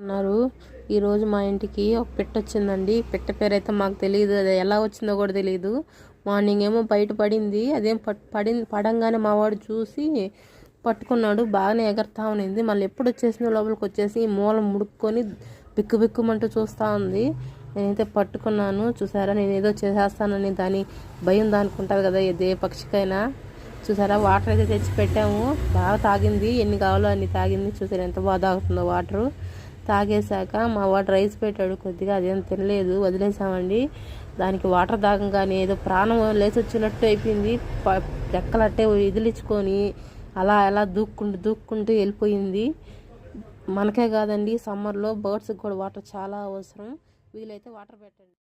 ఉన్నారు. ఈరోజు మా ఇంటికి ఒక పిట్ట వచ్చిందండి. పిట్ట పేరు అయితే మాకు తెలియదు, అది ఎలా వచ్చిందో కూడా తెలియదు. మార్నింగ్ ఏమో బయట పడింది. అదేం పడంగానే మా వాడు చూసి పట్టుకున్నాడు. బాగానే ఎగరతా ఉన్నింది. మళ్ళీ ఎప్పుడు వచ్చేసిందో లోపలికి వచ్చేసి మూలం ముడుక్కొని బిక్కు బిక్కుమంటూ చూస్తూ ఉంది. నేనైతే పట్టుకున్నాను. చూసారా, నేను ఏదో చేసేస్తానని దాని భయం దానికి ఉంటుంది కదా, ఏ పక్షికైనా. చూసారా, వాటర్ అయితే తెచ్చి పెట్టాము. బాగా తాగింది, ఎన్ని కావాలో అన్ని తాగింది. చూసారా ఎంత బాగా తాగుతుందో వాటరు. తాగేశాక మా వాడు రైస్ పెట్టాడు కొద్దిగా, అదేం తినలేదు, వదిలేసామండి. దానికి వాటర్ తాగంగానే ఏదో ప్రాణం లేచి వచ్చినట్టు అయిపోయింది. రెక్కలట్టే ఇదిలించుకొని అలా దూక్కుంటూ వెళ్ళిపోయింది. మనకే కాదండి, సమ్మర్లో బర్డ్స్కి కూడా వాటర్ చాలా అవసరం. వీలైతే వాటర్ పెట్టండి.